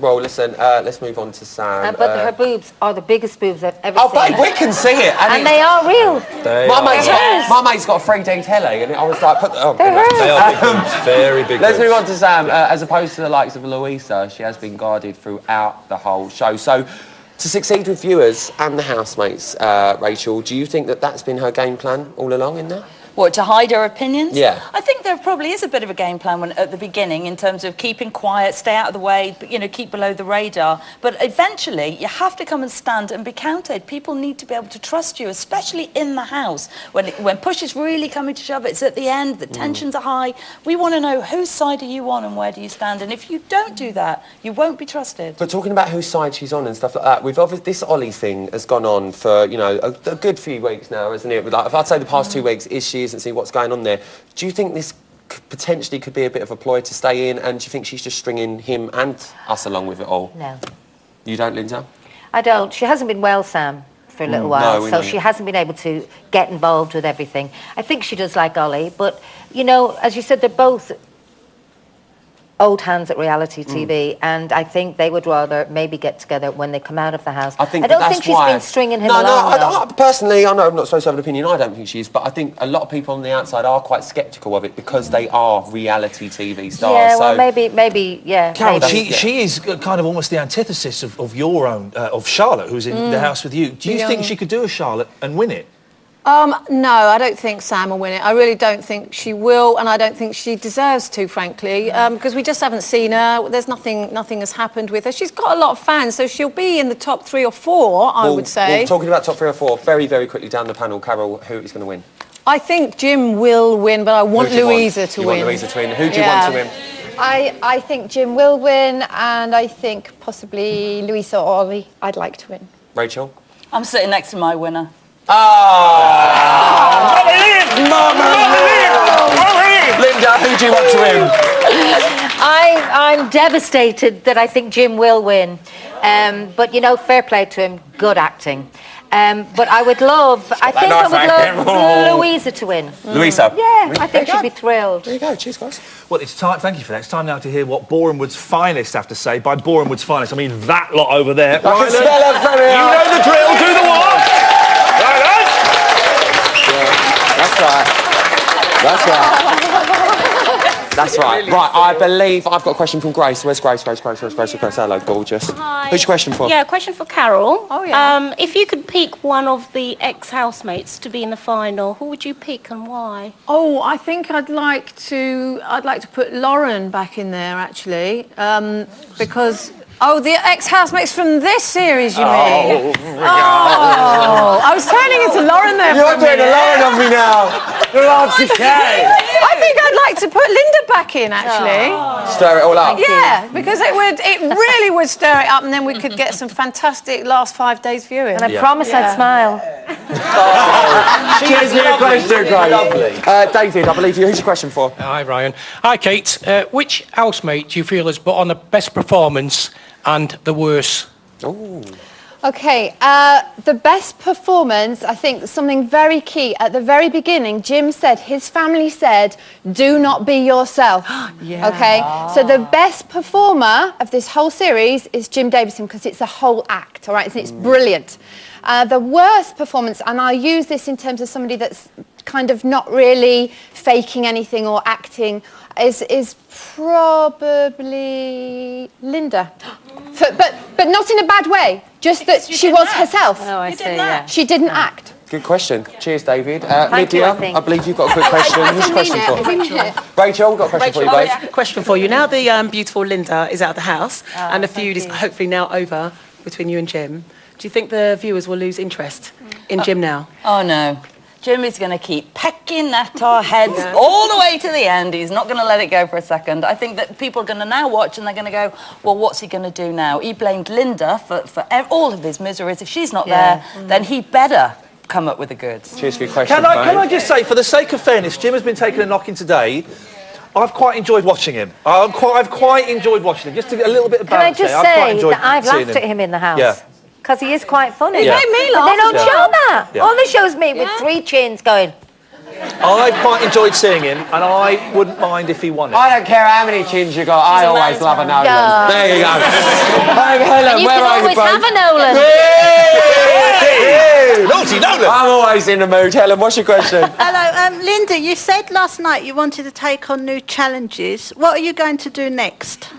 Well, listen, let's move on to Sam. But her boobs are the biggest boobs I've ever Oh, seen. babe, we can see it. And they are real. My mate's got a 3D telly, and I was like, They are big boobs, very big Let's boobs. move on to Sam. As opposed to the likes of Louisa, she has been guarded throughout the whole show. So, to succeed with viewers and the housemates, Rachel, do you think that that's been her game plan all along in there? What, to hide her opinions? Yeah. I think there probably is a bit of a game plan at the beginning in terms of keeping quiet, stay out of the way, but, keep below the radar. But eventually, you have to come and stand and be counted. People need to be able to trust you, especially in the house. When push is really coming to shove, it's at the end, the tensions are high. We want to know whose side are you on and where do you stand. And if you don't do that, you won't be trusted. But talking about whose side she's on and stuff like that, we've obviously, this Ollie thing has gone on for, a good few weeks now, isn't it? Like, if I'd say the past 2 weeks, she isn't seeing what's going on there. Do you think this potentially could be a bit of a ploy to stay in, and do you think she's just stringing him and us along with it all? No. You don't, Linda? I don't. She hasn't been well, Sam, for a little while, no, so she hasn't been able to get involved with everything. I think she does like Ollie, but, as you said, they're both old hands at reality TV, and I think they would rather maybe get together when they come out of the house. I don't think she's been stringing him along. Personally, I know I'm not supposed to have an opinion. I don't think she is, but I think a lot of people on the outside are quite sceptical of it because they are reality TV stars. Yeah, well, maybe, yeah. Carol, maybe. she is kind of almost the antithesis of your own, of Charlotte, who's in the house with you. Do you think she could do a Charlotte and win it? No, I don't think Sam will win it. I really don't think she will, and I don't think she deserves to, frankly, because we just haven't seen her. There's nothing has happened with her. She's got a lot of fans, so she'll be in the top 3 or 4, I would say. Well, talking about top 3 or 4, very, very quickly down the panel, Carol, who is going to win? I think Jim will win, but I want Louisa to win. You want Louisa to win. Who do you want to win? I think Jim will win, and I think possibly Louisa or Ollie. I'd like to win. Rachel? I'm sitting next to my winner. Linda, who do you want to win? I'm devastated that I think Jim will win. But, fair play to him, good acting. But I would love Louisa to win. Louisa? Yeah, I think she'd be thrilled. There you go, cheers guys. Well, it's time, thank you for that. It's time now to hear what Borehamwood's finest have to say. By Borehamwood's finest, I mean that lot over there. I can smell it from here. You know the drill, do the what? That's right. Right, I believe I've got a question from Grace. Where's Grace? Grace, hello, gorgeous. Hi. Who's your question for? Yeah, question for Carol. Oh, yeah. If you could pick one of the ex-housemates to be in the final, who would you pick and why? Oh, I think I'd like to put Lauren back in there, actually, because... Oh, the ex-housemates from this series, you mean? Oh, I was turning into Lauren there. You're doing a Lauren on me now. I think I'd like to put Linda back in, actually. Stir it all up. Yeah, because it really would stir it up, and then we could get some fantastic last 5 days viewing. And I promise I'd smile. Cheers for your question, Grace. Lovely. David, I believe you. Who's your question for? Hi, Ryan. Hi, Kate. Which housemate do you feel has put on the best performance and the worst? Ooh. Okay, the best performance, I think something very key. At the very beginning, Jim said, his family said, do not be yourself. Yeah. Okay, so the best performer of this whole series is Jim Davidson because it's a whole act, all right? And it's brilliant. The worst performance, and I'll use this in terms of somebody that's kind of not really faking anything or acting, is probably Linda. But not in a bad way, just that she was herself. Oh, I see, yeah. She didn't act. Good question. Cheers, David. Thank you, Lydia, I think. I believe you've got a quick question. Who's question for? Rachel, we've got a question for you both. Question for you. Now the beautiful Linda is out of the house and the feud is hopefully now over between you and Jim, do you think the viewers will lose interest in Jim now? Oh, no. Jim is going to keep pecking at our heads all the way to the end. He's not going to let it go for a second. I think that people are going to now watch and they're going to go, well, what's he going to do now? He blamed Linda for all of his miseries. If she's not there, then he better come up with the goods. Cheers for your question, Can I just say, for the sake of fairness, Jim has been taking a knocking today. I've quite enjoyed watching him. I've quite enjoyed watching him. Just to get a little bit of Can I balance just there. I've quite say enjoyed that I've seeing laughed at him in the house? Yeah. Because he is quite funny. He made me laugh. But they don't Yeah. show that. Yeah. All the shows me with three chins going. I've quite enjoyed seeing him, and I wouldn't mind if he won it. I don't care how many chins you got. I always love a Nolan. Yeah. There you go. Hey, And Helen, you where can are you, always bro? have a Nolan. Hey! Naughty Nolan. I'm always in the mood. Helen, what's your question? Hello, Linda, you said last night you wanted to take on new challenges. What are you going to do next?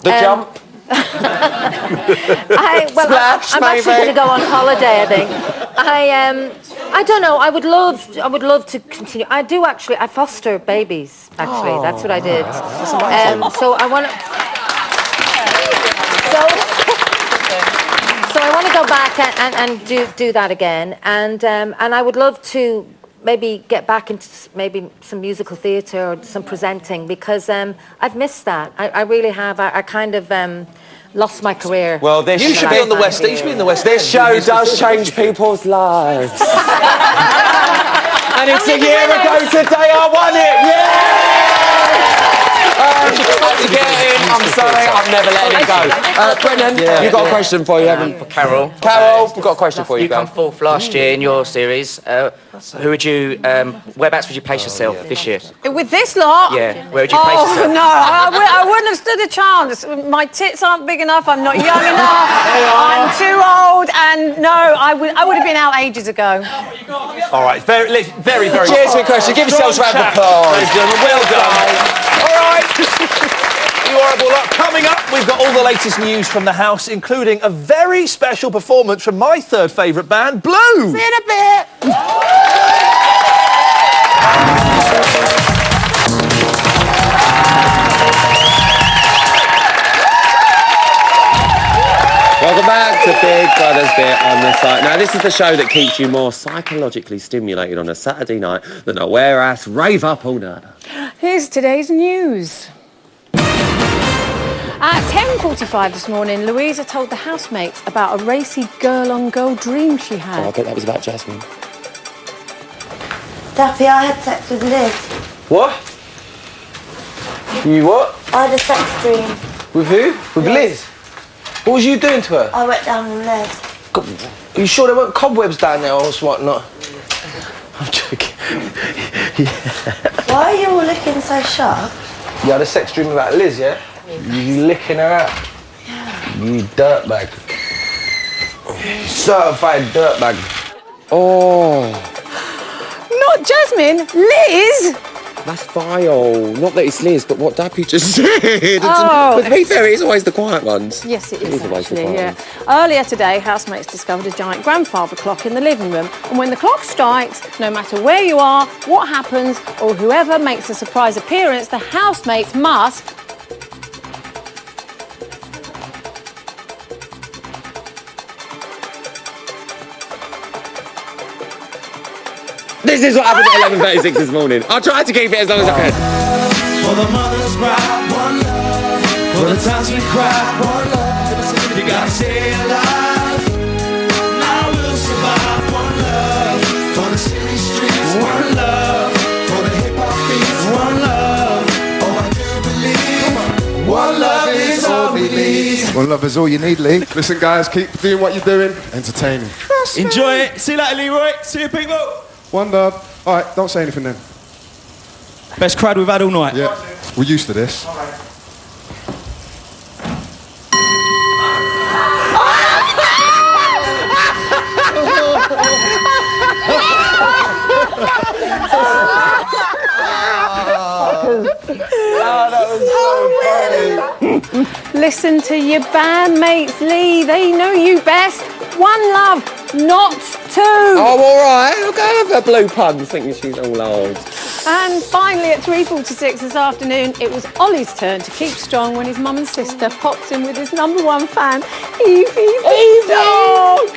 The jump. I'm Splash, actually maybe. going to go on holiday, I think. I don't know. I would love to continue. I do actually. I foster babies. Actually, that's what I did. So I want to. So I want to go back and do that again, and I would love to maybe get back into maybe some musical theatre or some presenting because I've missed that. I really have. I kind of lost my career. Well, this You should be on the West End. You should be in the West End. This show does change people's lives. And it's a year ago today I won it. Yeah! I'm sorry, I'm never letting it go. Brennan, you've got a question for you, haven't you? For Carol. Carol, we've got a question for you. You come fourth last year in your series. Who would you, whereabouts would you place yourself this year? With this lot? Yeah, where would you place yourself? Oh, no, I wouldn't have stood a chance. My tits aren't big enough, I'm not young enough, I'm too old, and no, I would have been out ages ago. All right, very. Cheers for your question. Give yourselves a round of applause. Ladies and gentlemen, well done. All right. You horrible lot. Coming up, we've got all the latest news from the house, including a very special performance from my third favourite band, Blue. See you in a bit. Welcome back to Big Brother's Bit on the Site. Now, this is the show that keeps you more psychologically stimulated on a Saturday night than a where-ass rave up all night. Here's today's news. At 10:45 this morning, Louisa told the housemates about a racy girl-on-girl dream she had. Oh, I bet that was about Jasmine. Daffy, I had sex with Liz. What? You what? I had a sex dream. With who? With Liz? What was you doing to her? I went down on Liz. Are you sure there weren't cobwebs down there or whatnot? I'm joking. Why are you all looking so sharp? You had a sex dream about Liz, yeah? You licking her out? Yeah. You dirtbag. Certified dirtbag. Oh. Not Jasmine, Liz! That's vile. Not that it's Liz, but what Dappy just said. Oh. But to be fair, it's always the quiet ones. Yes, it It is is always the actually, quiet yeah. Earlier today, housemates discovered a giant grandfather clock in the living room, and when the clock strikes, no matter where you are, what happens, or whoever makes a surprise appearance, the housemates must... This is what happened at 11:36 this morning. I tried to keep it as long as I could. For the mother's pride, one love. For the times we cried, one love. You gotta stay alive. Now we'll survive, one love. For the city streets, one love. For the hip hop beats, one love. Oh, I do believe one love is all we need. One love Brother's all you need, Lee. Listen, guys, keep doing what you're doing. Entertaining. Enjoy it. See you later, Leroy. See you, people. One dub. All right, don't say anything then. Best crowd we've had all night. Yeah, we're used to this. Listen to your bandmates, Lee. They know you best. One love, not two. Oh, all right. I'll go with her blue puns, thinking she's all old. And finally, at 3:46 this afternoon, it was Ollie's turn to keep strong when his mum and sister popped in with his #1 fan, Evie the dog.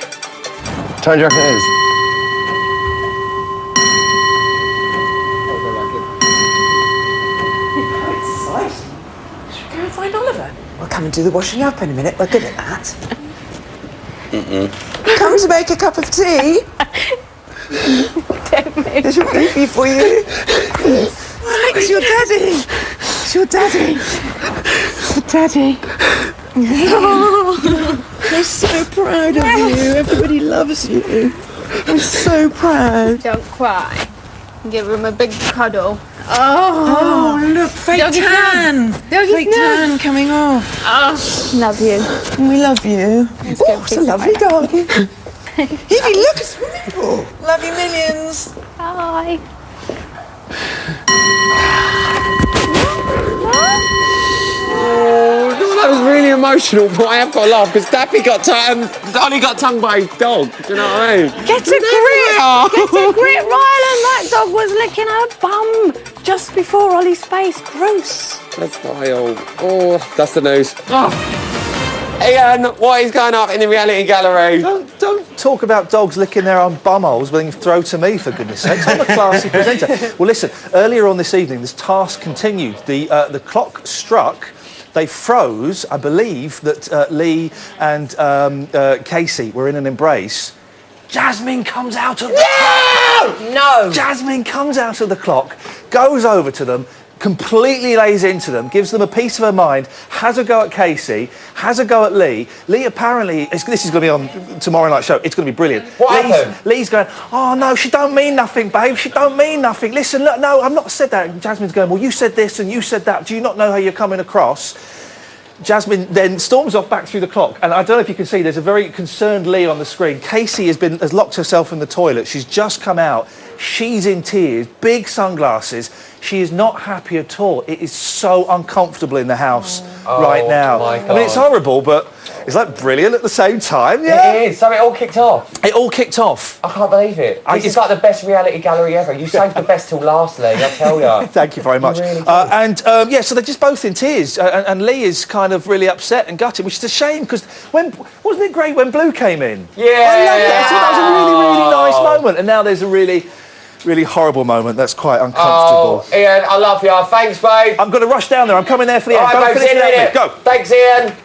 Time do you reckon it is? Should we go and find Oliver? We'll come and do the washing up in a minute. We're good at that. Come to make a cup of tea. There's your baby for you. Right, it's your daddy. It's your daddy. Your daddy. Oh, we're so proud of you. Everybody loves you. We're so proud. Don't cry. Give him a big cuddle. Oh, look, fake Doggy tan. Fake tan coming off. Oh, love you. We love you. Oh, it's a lovely dog. Evie, look, a swimming pool. Love you millions. Bye. Oh, that was really emotional, but I have got to laugh because Daffy Ollie got tongued by a dog. Do you know what I mean? Get a grip! Get a grip, Ryland! That dog was licking her bum just before Ollie's face. Gross. That's vile. Oh, that's the news. Oh. Ian, what is going on in the reality gallery? Don't talk about dogs licking their own bumholes, but then you throw to me, for goodness sakes. I'm a classy presenter. Well, listen, earlier on this evening, this task continued. The clock struck. They froze. I believe that Lee and Casey were in an embrace. Jasmine comes out of the clock. No! Jasmine comes out of the clock, goes over to them, completely lays into them, gives them a piece of her mind, has a go at Casey, has a go at Lee. Lee apparently, this is going to be on tomorrow night's show, it's going to be brilliant. What happened? Lee's going, oh no, she don't mean nothing, babe, she don't mean nothing. Listen, look, no, I've not said that. And Jasmine's going, well, you said this and you said that. Do you not know how you're coming across? Jasmine then storms off back through the clock, and I don't know if you can see, there's a very concerned Lee on the screen. Casey has locked herself in the toilet. She's just come out. She's in tears, big sunglasses. She is not happy at all. It is so uncomfortable in the house right now. My I mean, it's horrible, but it's like brilliant at the same time. Yeah, It is. So it all kicked off. It all kicked off. I can't believe it. This is like the best reality gallery ever. You saved the best till last, Lee, I tell you. Thank you very much. Really yeah, so they're just both in tears, and Lee is kind of really upset and gutted, which is a shame because wasn't it great when Blue came in? Yeah, I loved it. I thought that was a really, really nice moment, and now there's a really horrible moment that's quite uncomfortable. Oh, Ian, I love you. Thanks, babe. I'm going to rush down there. I'm coming there for the end. All Go right, and finish babe, it see you in a out, minute. mate. Go. Thanks, Ian.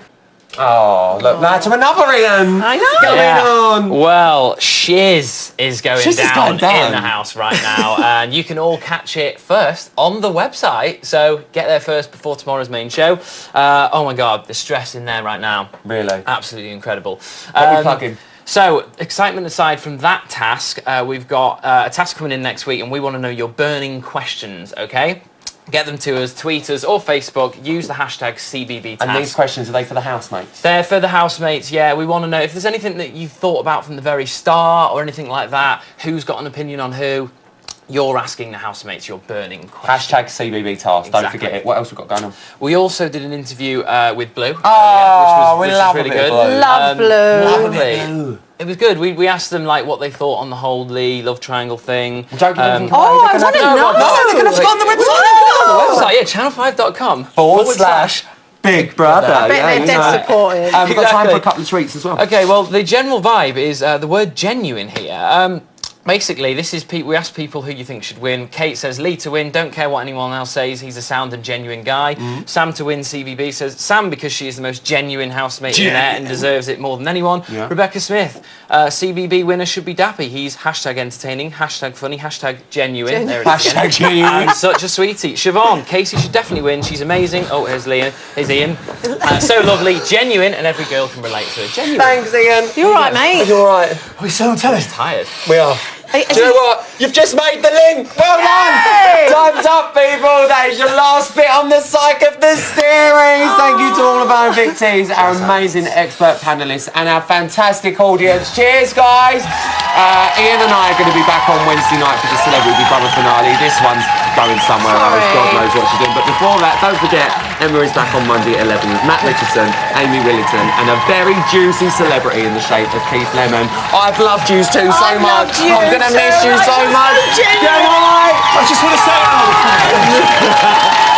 Oh, look, now to another Ian. I know. What's going on? Well, shiz is going Shiz is down going down. in the house right now, and you can all catch it first on the website. So get there first before tomorrow's main show. Oh my God, the stress in there right now. Really? Absolutely incredible. What are we plugging? So, excitement aside from that task, we've got a task coming in next week, and we want to know your burning questions, okay? Get them to us, tweet us or Facebook, use the hashtag CBB task. And these questions, are they for the housemates? They're for the housemates, yeah. We want to know if there's anything that you've thought about from the very start or anything like that, who's got an opinion on who. You're asking the housemates your burning questions. Hashtag CBB task, don't forget it. What else we got going on? We also did an interview with Blue. Oh, which we was love really a bit good. of Blue. Love Blue. Lovely. It was good. We asked them like what they thought on the whole Lee love triangle thing. Don't give anything Oh, I was on it. No, they're going to go on the website. Yeah, channel5.com /Big Brother. I bet they're dead supportive. We've got time for a couple of tweets as well. Okay, well, the general vibe is the word genuine here. Basically, this is we asked people who you think should win. Kate says Lee to win, don't care what anyone else says, he's a sound and genuine guy. Sam to win, CBB says Sam because she is the most genuine housemate in there and deserves it more than anyone. Yeah. Rebecca Smith, CBB winner should be Dappy. He's hashtag entertaining, hashtag funny, hashtag genuine. There it is again. Hashtag genuine. And such a sweetie. Siobhan, Casey should definitely win. She's amazing. Oh, here's Ian. So lovely, genuine, and every girl can relate to her. Genuine. Thanks, Ian. You all right, mate? You're all right. We're so tired. We are. Do you know what? You've just made the link. Well done. Time's up, people. That is your last bit on the psych of the series. Thank you to all of our invictees, our amazing expert panelists, and our fantastic audience. Cheers, guys. Ian and I are going to be back on Wednesday night for the Celebrity Big Brother finale. This one's going somewhere else. God knows what she's doing. But before that, don't forget, Emma is back on Monday at 11 with Matt Richardson, Amy Willington, and a very juicy celebrity in the shape of Keith Lemon. I've loved you so much. I'm going to miss you so much. Good night. I just want to say...